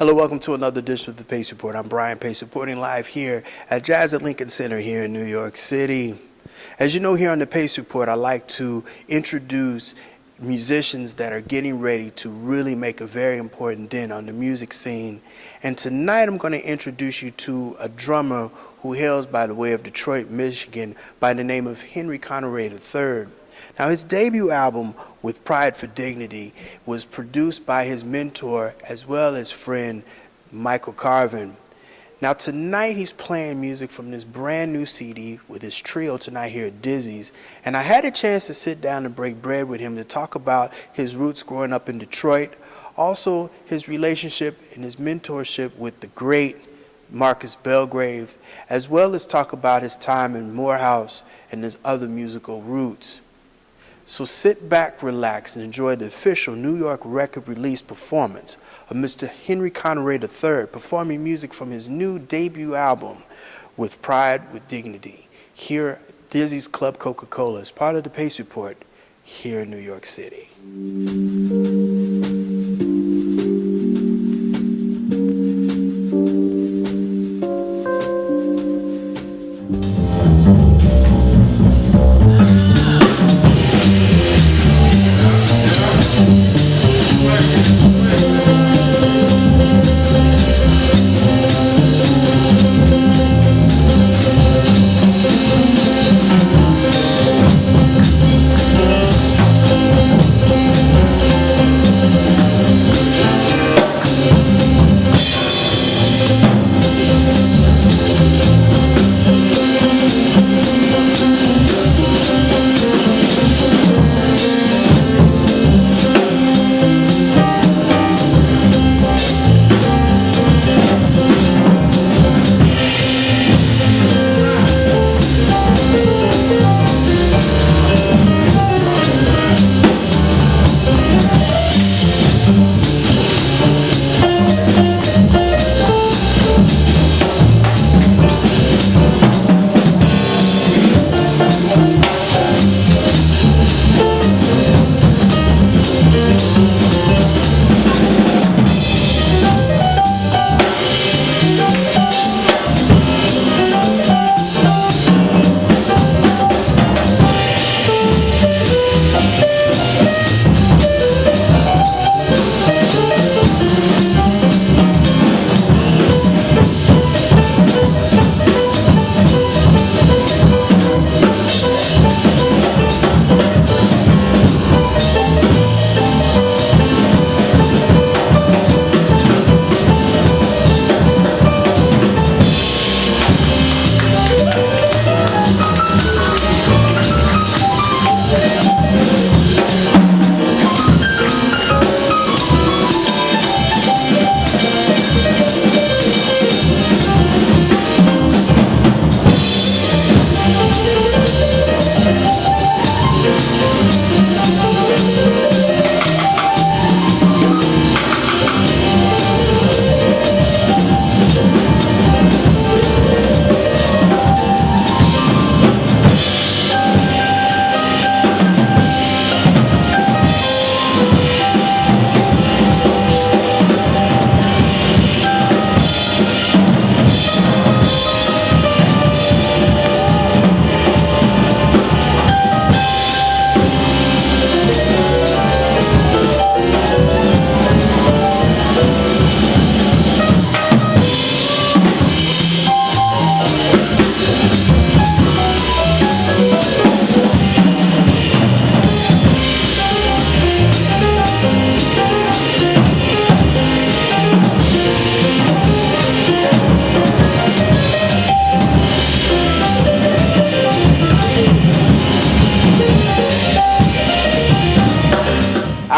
Hello, welcome to another Dish with the Pace Report. I'm Brian Pace, reporting live here at Jazz at Lincoln Center here in New York City. As you know, here on the Pace Report, I like to introduce musicians that are getting ready to really make a very important dent on the music scene. And tonight I'm going to introduce you to a drummer who hails by the way of Detroit, Michigan, by the name of Henry Conerway III. Now, his debut album, With Pride for Dignity, was produced by his mentor as well as friend Michael Carvin. Now, tonight he's playing music from this brand new CD with his trio tonight here at Dizzy's. And I had a chance to sit down and break bread with him to talk about his roots growing up in Detroit, also his relationship and his mentorship with the great Marcus Belgrave, as well as talk about his time in Morehouse and his other musical roots. So sit back, relax, and enjoy the official New York record release performance of Mr. Henry Conerway III performing music from his new debut album, With Pride with Dignity, here at Dizzy's Club Coca-Cola as part of the Pace Report here in New York City.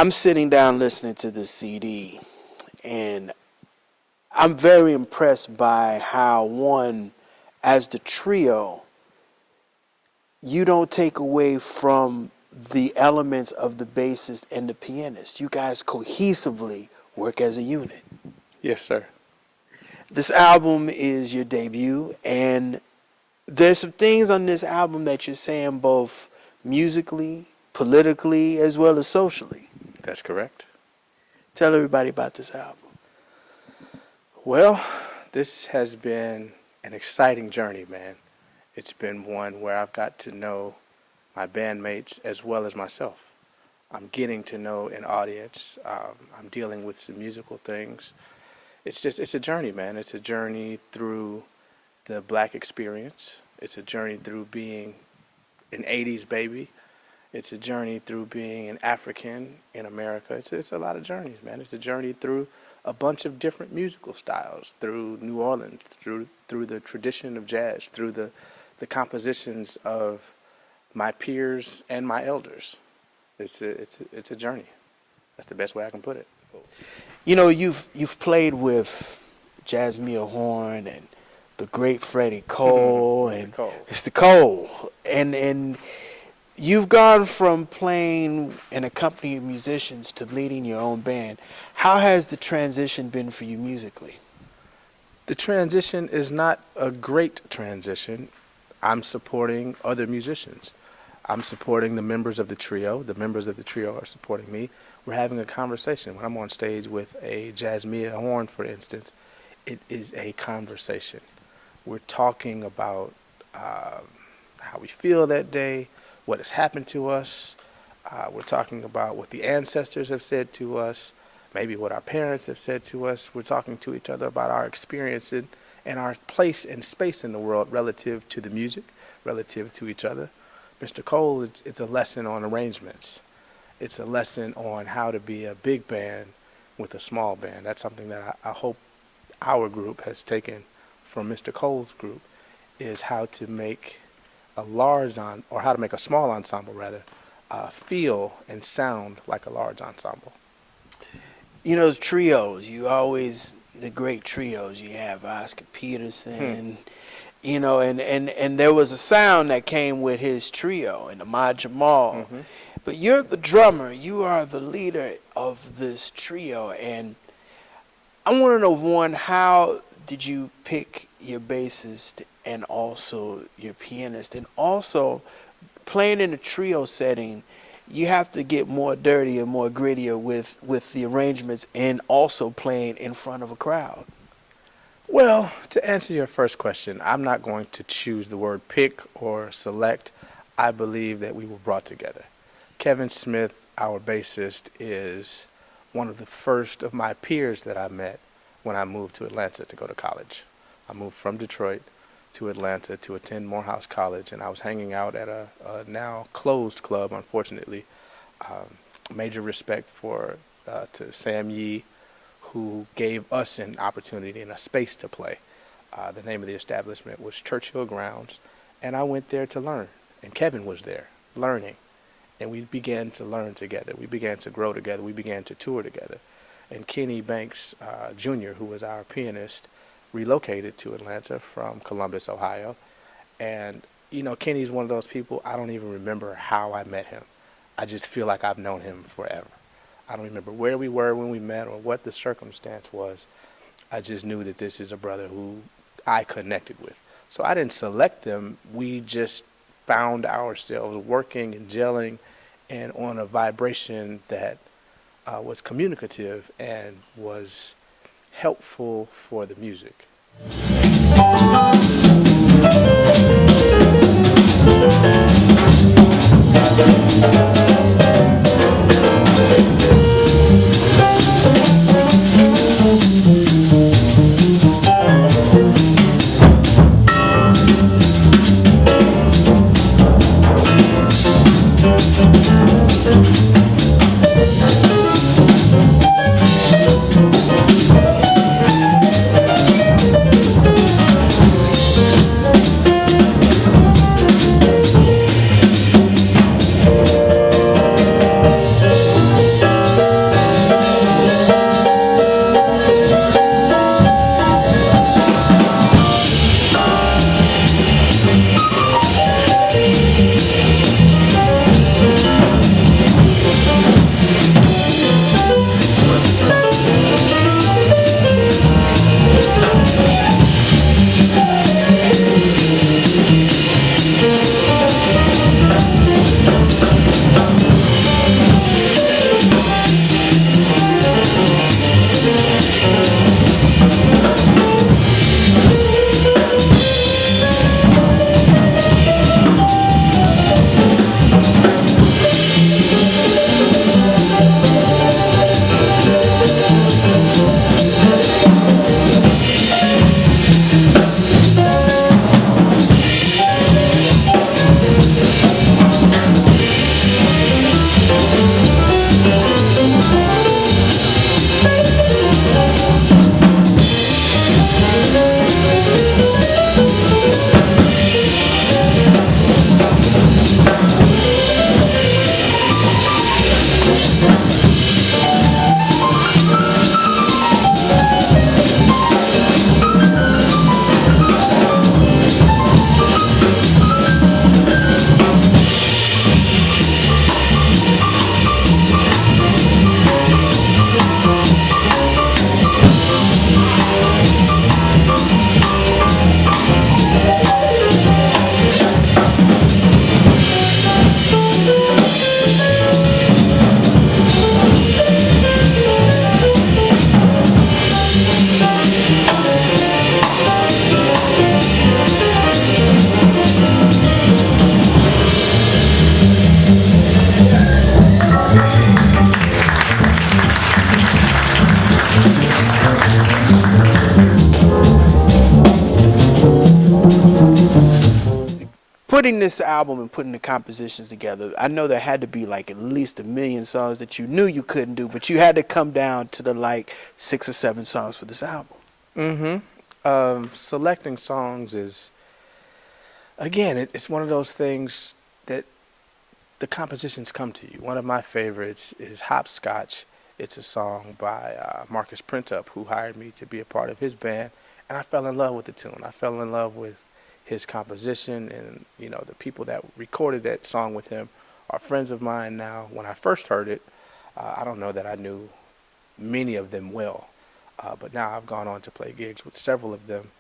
I'm sitting down listening to this CD, and I'm very impressed by how, one, as the trio, you don't take away from the elements of the bassist and the pianist. You guys cohesively work as a unit. Yes, sir. This album is your debut, and there's some things on this album that you're saying both musically, politically, as well as socially. That's correct. Tell everybody about this album. Well, this has been an exciting journey, man. It's been one where I've got to know my bandmates as well as myself. I'm getting to know an audience. I'm dealing with some musical things. It's a journey, man. It's a journey through the black experience. It's a journey through being an 80s baby. It's a journey through being an African in America. It's a lot of journeys, man. It's a journey through a bunch of different musical styles, through New Orleans, through the tradition of jazz, through the compositions of my peers and my elders. It's a journey. That's the best way I can put it. You know, you've played with Jasmine Horn and the great Freddie Cole and Mr. Cole, and you've gone from playing and accompanying musicians to leading your own band. How has the transition been for you musically? The transition is not a great transition. I'm supporting other musicians. I'm supporting the members of the trio. The members of the trio are supporting me. We're having a conversation. When I'm on stage with a Jasmine Horn, for instance, it is a conversation. We're talking about how we feel that day, what has happened to us. We're talking about what the ancestors have said to us, maybe what our parents have said to us. We're talking to each other about our experiences and our place and space in the world relative to the music, relative to each other. Mr. Cole, it's a lesson on arrangements. It's a lesson on how to be a big band with a small band. That's something that I hope our group has taken from Mr. Cole's group, is how to make a small ensemble rather, feel and sound like a large ensemble. You know, trios, the great trios, you have Oscar Peterson, you know, and there was a sound that came with his trio and Ahmad Jamal. Mm-hmm. But you're the drummer, you are the leader of this trio, and I want to know, one, how did you pick your bassist and also your pianist? And also, playing in a trio setting, you have to get more dirty and more grittier with the arrangements and also playing in front of a crowd. Well, to answer your first question, I'm not going to choose the word pick or select. I believe that we were brought together. Kevin Smith, our bassist, is one of the first of my peers that I met when I moved to Atlanta to go to college. I moved from Detroit to Atlanta to attend Morehouse College, and I was hanging out at a now closed club, unfortunately. Major respect to Sam Yee, who gave us an opportunity and a space to play. The name of the establishment was Churchill Grounds, and I went there to learn, and Kevin was there learning, and we began to learn together. We began to grow together. We began to tour together. And Kenny Banks Jr., who was our pianist, relocated to Atlanta from Columbus, Ohio. And, you know, Kenny's one of those people, I don't even remember how I met him. I just feel like I've known him forever. I don't remember where we were when we met or what the circumstance was. I just knew that this is a brother who I connected with. So I didn't select them. We just found ourselves working and gelling and on a vibration that was communicative and was helpful for the music. putting this album and putting the compositions together, I know there had to be like at least 1,000,000 songs that you knew you couldn't do, but you had to come down to the like 6 or 7 songs for this album. Selecting songs is, again, it's one of those things that the compositions come to you. One of my favorites is Hopscotch. It's a song by Marcus Printup, who hired me to be a part of his band, and I fell in love with the tune. I fell in love with his composition, and the people that recorded that song with him are friends of mine now. When I first heard it, I don't know that I knew many of them well, but now I've gone on to play gigs with several of them,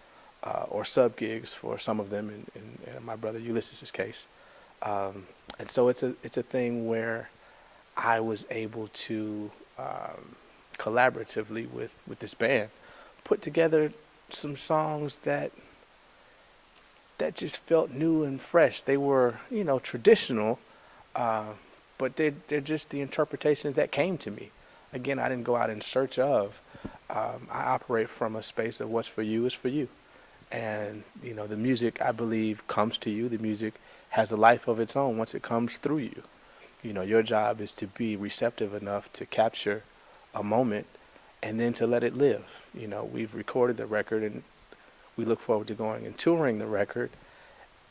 or sub gigs for some of them in my brother Ulysses' case. And so it's a thing where I was able to collaboratively with this band put together some songs that just felt new and fresh. They were traditional, but they're just the interpretations that came to me. Again, I didn't go out in search of. I operate from a space of what's for you is for you. And the music, I believe, comes to you. The music has a life of its own once it comes through you. Your job is to be receptive enough to capture a moment and then to let it live. We've recorded the record, and we look forward to going and touring the record,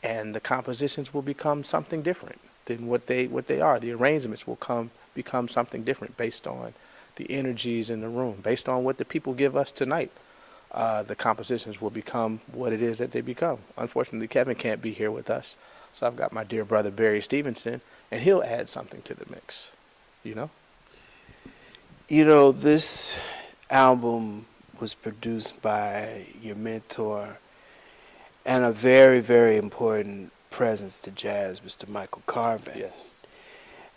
and the compositions will become something different than what they are. The arrangements will become something different based on the energies in the room, based on what the people give us tonight. The compositions will become what it is that they become. Unfortunately, Kevin can't be here with us, so I've got my dear brother Barry Stephenson, and he'll add something to the mix. This album was produced by your mentor and a very, very important presence to jazz, Mr. Michael Carvin. Yes.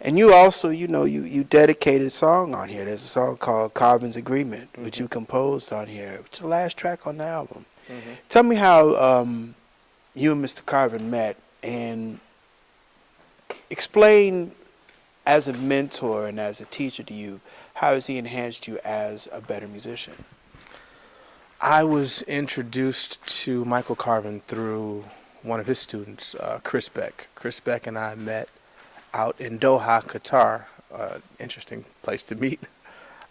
And you also, you dedicated a song on here. There's a song called Carvin's Agreement, which you composed on here. It's the last track on the album. Tell me how you and Mr. Carvin met, and explain, as a mentor and as a teacher to you, how has he enhanced you as a better musician? I was introduced to Michael Carvin through one of his students, Chris Beck. Chris Beck and I met out in Doha, Qatar. Interesting place to meet,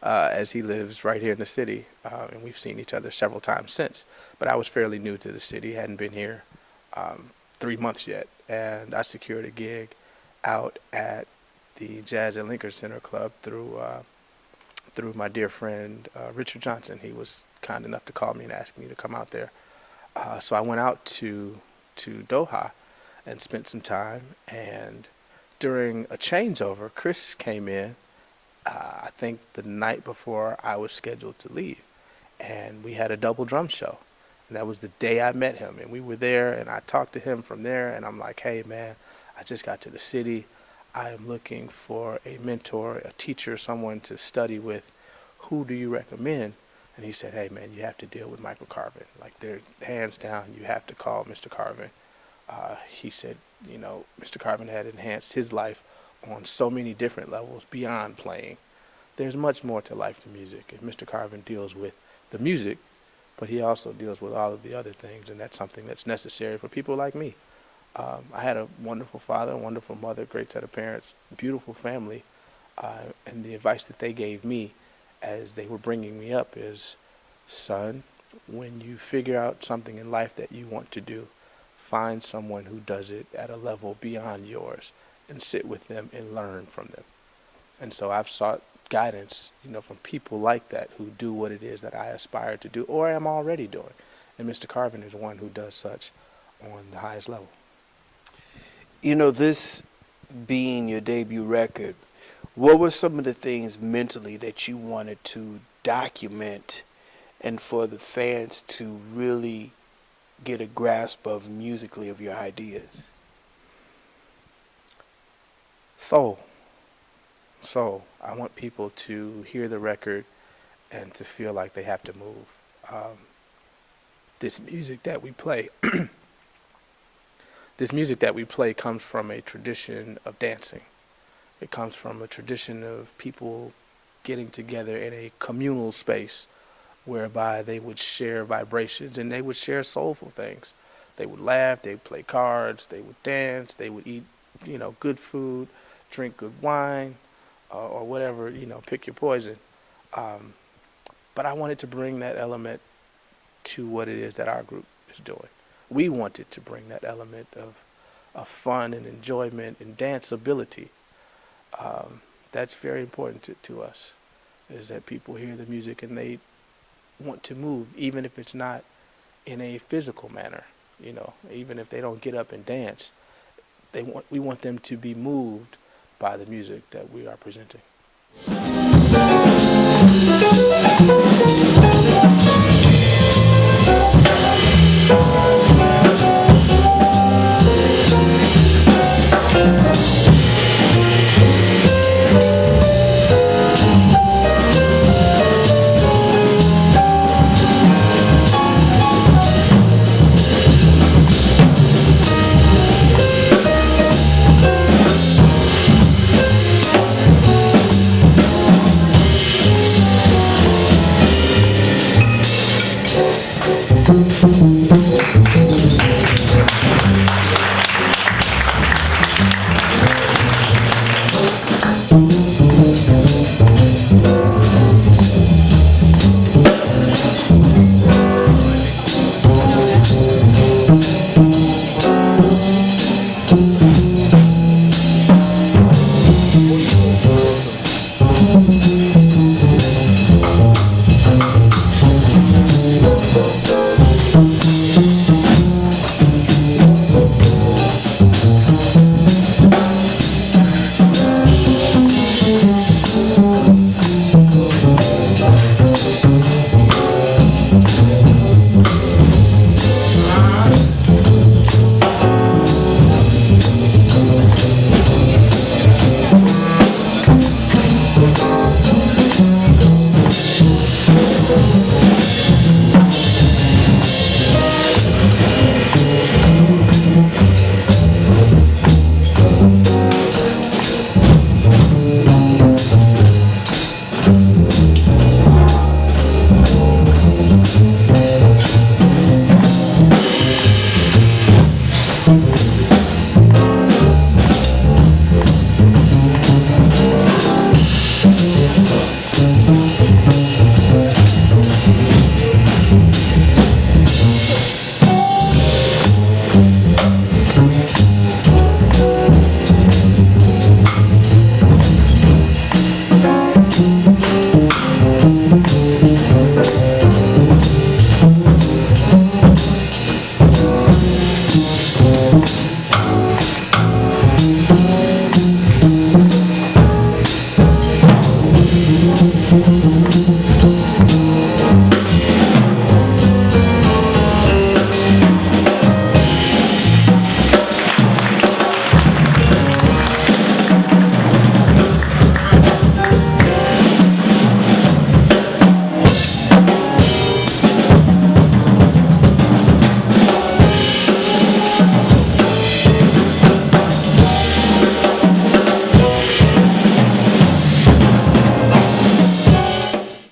as he lives right here in the city, and we've seen each other several times since. But I was fairly new to the city, hadn't been here 3 months yet, and I secured a gig out at the Jazz at Lincoln Center Club through my dear friend Richard Johnson. He was kind enough to call me and ask me to come out there. So I went out to Doha and spent some time, and during a changeover, Chris came in, I think the night before I was scheduled to leave, and we had a double drum show. And that was the day I met him, and we were there, and I talked to him from there, and I'm like, hey man, I just got to the city. I am looking for a mentor, a teacher, someone to study with. Who do you recommend? And he said, hey man, you have to deal with Michael Carvin. Like, they're hands down, you have to call Mr. Carvin. He said, Mr. Carvin had enhanced his life on so many different levels beyond playing. There's much more to life than music, and Mr. Carvin deals with the music, but he also deals with all of the other things, and that's something that's necessary for people like me. I had a wonderful father, wonderful mother, great set of parents, beautiful family, and the advice that they gave me as they were bringing me up is, son, when you figure out something in life that you want to do, find someone who does it at a level beyond yours and sit with them and learn from them. And so I've sought guidance, from people like that who do what it is that I aspire to do or am already doing. And Mr. Carvin is one who does such on the highest level. This being your debut record, what were some of the things mentally that you wanted to document and for the fans to really get a grasp of musically of your ideas? Soul. I want people to hear the record and to feel like they have to move. This music that we play comes from a tradition of dancing. It comes from a tradition of people getting together in a communal space whereby they would share vibrations and they would share soulful things. They would laugh, they would play cards, they would dance, they would eat, good food, drink good wine, or whatever, pick your poison. Um, but I wanted to bring that element to what it is that our group is doing. We wanted to bring that element of fun and enjoyment and danceability. That's very important to us, is that people hear the music and they want to move, even if it's not in a physical manner. Even if they don't get up and dance, we want them to be moved by the music that we are presenting.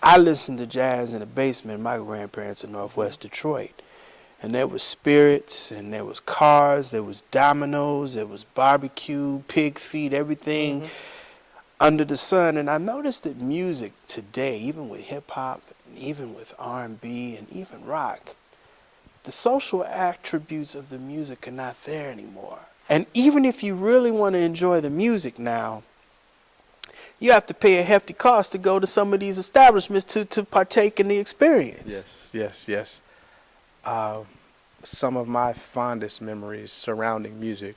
I listened to jazz in the basement of my grandparents in Northwest Detroit. And there was spirits, and there was cars, there was dominoes, there was barbecue, pig feet, everything under the sun. And I noticed that music today, even with hip-hop, even with R&B, and even rock, the social attributes of the music are not there anymore. And even if you really want to enjoy the music now, you have to pay a hefty cost to go to some of these establishments to partake in the experience. Yes. Some of my fondest memories surrounding music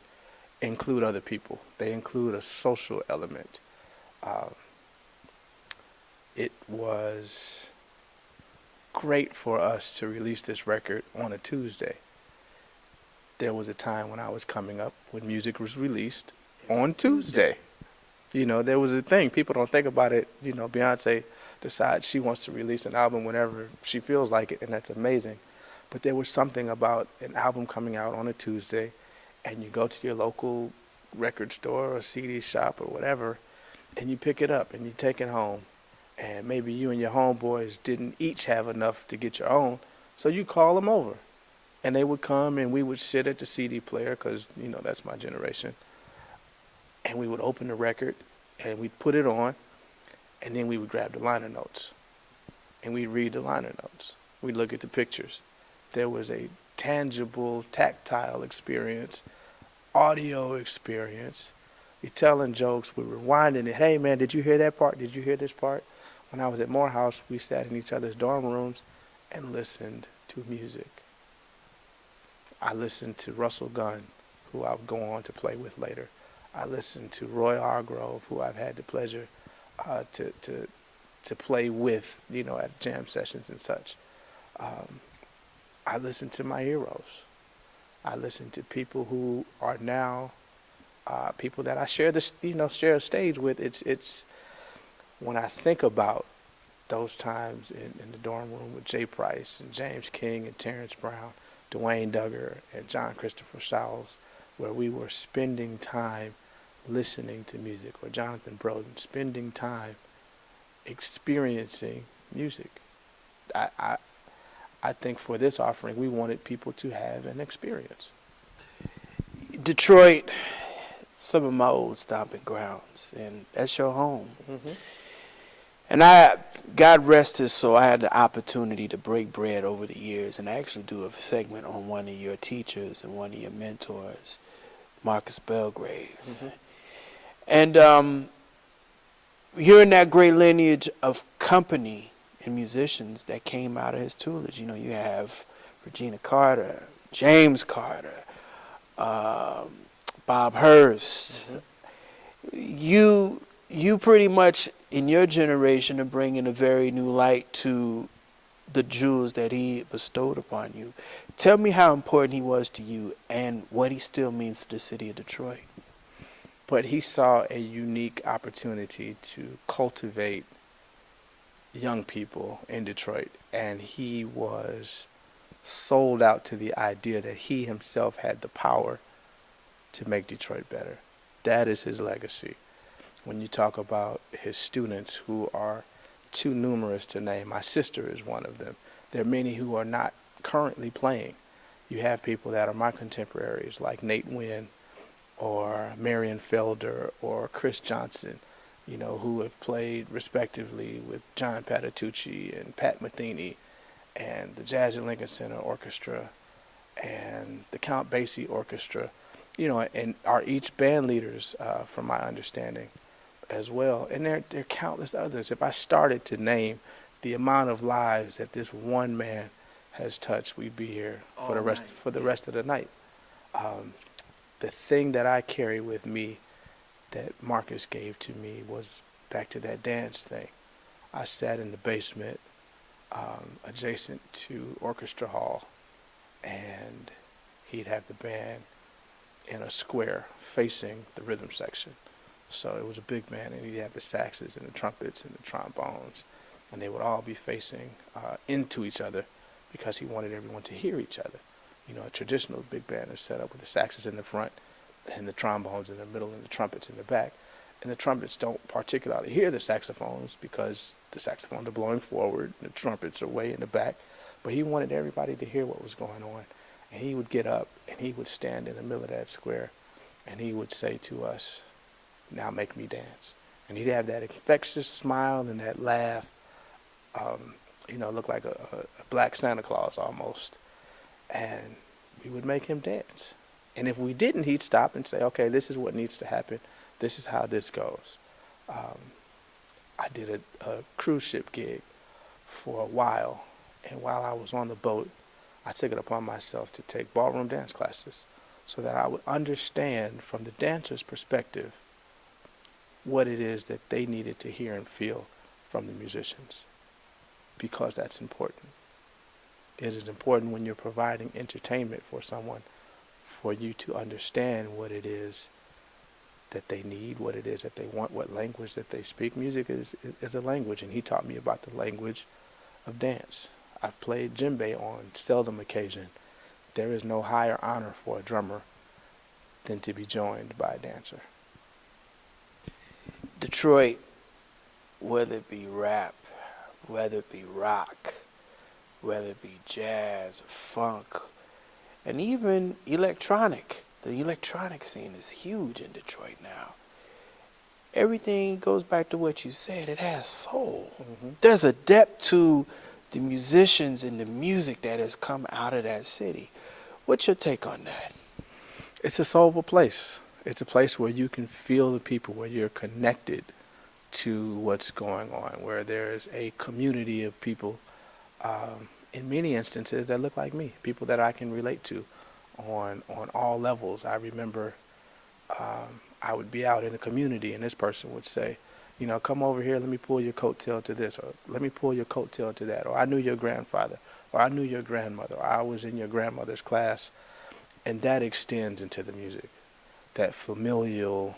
include other people. They include a social element. It was great for us to release this record on a Tuesday. There was a time when I was coming up when music was released on Tuesday. There was a thing. People don't think about it. Beyonce decides she wants to release an album whenever she feels like it, and that's amazing. But there was something about an album coming out on a Tuesday, and you go to your local record store or CD shop or whatever, and you pick it up and you take it home. And maybe you and your homeboys didn't each have enough to get your own, so you call them over. And they would come and we would sit at the CD player because, that's my generation. And we would open the record and we'd put it on and then we would grab the liner notes and we'd read the liner notes. We'd look at the pictures. There was a tangible, tactile experience, audio experience. We're telling jokes, we're rewinding it. Hey man, did you hear that part? Did you hear this part? When I was at Morehouse, we sat in each other's dorm rooms and listened to music. I listened to Russell Gunn, who I would go on to play with later. I listened to Roy Hargrove, who I've had the pleasure to play with, at jam sessions and such. I listened to my heroes. I listened to people who are now people that I share share a stage with. It's when I think about those times in the dorm room with Jay Price and James King and Terrence Brown, Dwayne Duggar and John Christopher Sowles, where we were spending time listening to music, or Jonathan Broden, spending time experiencing music. I think for this offering, we wanted people to have an experience. Detroit, some of my old stomping grounds, and that's your home. Mm-hmm. And God rest his soul, I had the opportunity to break bread over the years and actually do a segment on one of your teachers and one of your mentors, Marcus Belgrave. Mm-hmm. And you're in that great lineage of company and musicians that came out of his tutelage. You have Regina Carter, James Carter, Bob Hurst. Mm-hmm. You pretty much, in your generation, are bringing a very new light to the jewels that he bestowed upon you. Tell me how important he was to you and what he still means to the city of Detroit. But he saw a unique opportunity to cultivate young people in Detroit, and he was sold out to the idea that he himself had the power to make Detroit better. That is his legacy. When you talk about his students, who are too numerous to name, my sister is one of them. There are many who are not currently playing. You have people that are my contemporaries, like Nate Wynn or Marion Felder or Chris Johnson, who have played respectively with John Patitucci and Pat Metheny and the Jazz at Lincoln Center Orchestra and the Count Basie Orchestra, and are each band leaders, from my understanding, as well. And there are countless others. If I started to name the amount of lives that this one man has touched, we'd be here for the rest of the night. The thing that I carry with me that Marcus gave to me was back to that dance thing. I sat in the basement, adjacent to Orchestra Hall, and he'd have the band in a square facing the rhythm section. So it was a big band, and he'd have the saxes and the trumpets and the trombones, and they would all be facing into each other because he wanted everyone to hear each other. A traditional big band is set up with the saxes in the front and the trombones in the middle and the trumpets in the back. And the trumpets don't particularly hear the saxophones because the saxophones are blowing forward and the trumpets are way in the back. But he wanted everybody to hear what was going on. And he would get up and he would stand in the middle of that square and he would say to us, "Now make me dance." And he'd have that infectious smile and that laugh, look like a black Santa Claus almost. And we would make him dance. And if we didn't, he'd stop and say, "Okay, this is what needs to happen. This is how this goes." I did a cruise ship gig for a while. And while I was on the boat, I took it upon myself to take ballroom dance classes so that I would understand from the dancer's perspective what it is that they needed to hear and feel from the musicians, because that's important. It is important when you're providing entertainment for someone for you to understand what it is that they need, what it is that they want, what language that they speak. Music is a language, and he taught me about the language of dance. I've played djembe on seldom occasion. There is no higher honor for a drummer than to be joined by a dancer. Detroit, whether it be rap, whether it be rock, whether it be jazz, funk, and even electronic. The electronic scene is huge in Detroit now. Everything goes back to what you said. It has soul. There's a depth to the musicians and the music that has come out of that city. What's your take on that? It's a soulful place. It's a place where you can feel the people, where you're connected to what's going on, where there's a community of people, in many instances, that look like me, people that I can relate to on all levels. I remember I would be out in the community and this person would say, you know, come over here, let me pull your coattail to this, or let me pull your coattail to that, or I knew your grandfather, or I knew your grandmother, or I was in your grandmother's class. And that extends into the music. That familial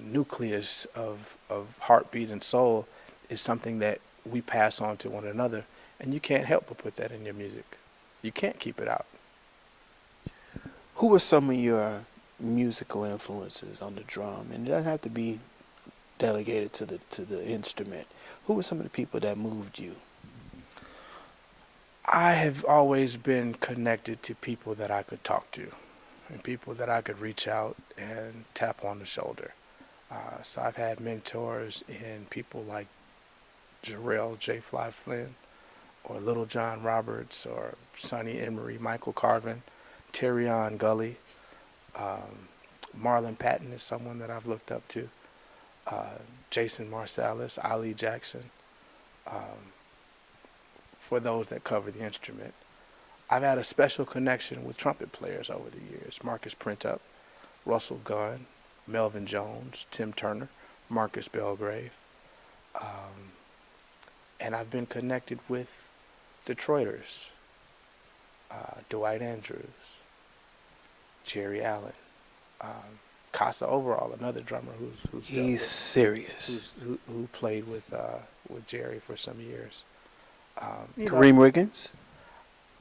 nucleus of heartbeat and soul is something that we pass on to one another, and you can't help but put that in your music. You can't keep it out. Who were some of your musical influences on the drum? And it doesn't have to be delegated to the instrument. Who were some of the people that moved you? I have always been connected to people that I could talk to, and people that I could reach out and tap on the shoulder. So I've had mentors in people like Jarrell J. Fly Flynn, or Little John Roberts, or Sonny Emery, Michael Carvin, Terrion Gully. Marlon Patton is someone that I've looked up to. Jason Marsalis, Ali Jackson. For those that cover the instrument. I've had a special connection with trumpet players over the years. Marcus Printup, Russell Gunn, Melvin Jones, Tim Turner, Marcus Belgrave. And I've been connected with Detroiters, Dwight Andrews, Jerry Allen, Casa Overall, another drummer He's serious. who played with Jerry for some years. Kareem Riggins?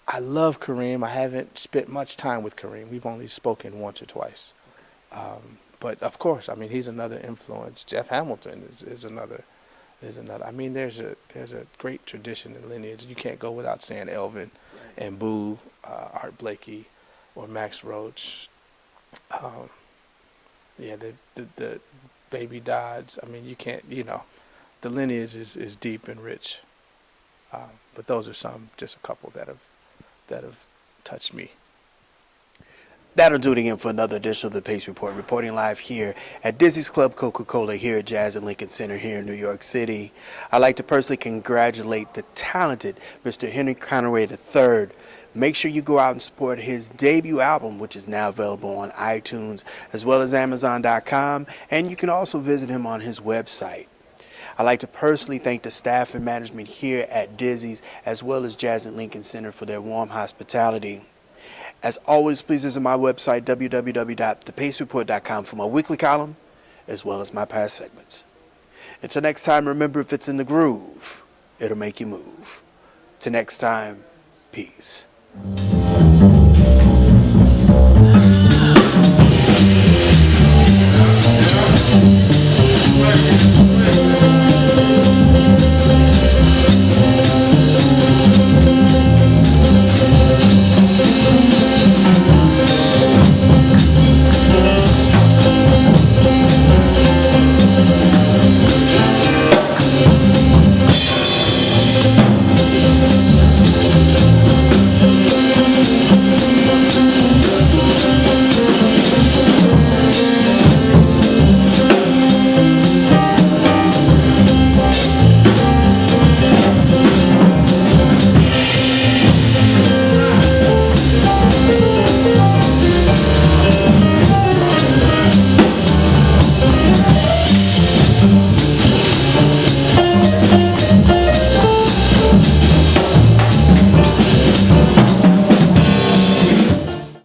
I love Kareem. I haven't spent much time with Kareem. We've only spoken once or twice. But of course, I mean, he's another influence. Jeff Hamilton is another. I mean, there's a great tradition and lineage. You can't go without saying Elvin and Boo, Art Blakey, or Max Roach. The Baby Dodds. I mean, you can't. You know, the lineage is deep and rich. But those are just a couple that have touched me. That'll do it again for another edition of the Pace Report, reporting live here at Dizzy's Club Coca-Cola here at Jazz at Lincoln Center here in New York City. I'd like to personally congratulate the talented Mr. Henry Conerway III. Make sure you go out and support his debut album, which is now available on iTunes as well as Amazon.com, and you can also visit him on his website. I'd like to personally thank the staff and management here at Dizzy's as well as Jazz at Lincoln Center for their warm hospitality. As always, please visit my website, www.thepacereport.com, for my weekly column as well as my past segments. Until next time, remember, if it's in the groove, it'll make you move. Till next time, peace.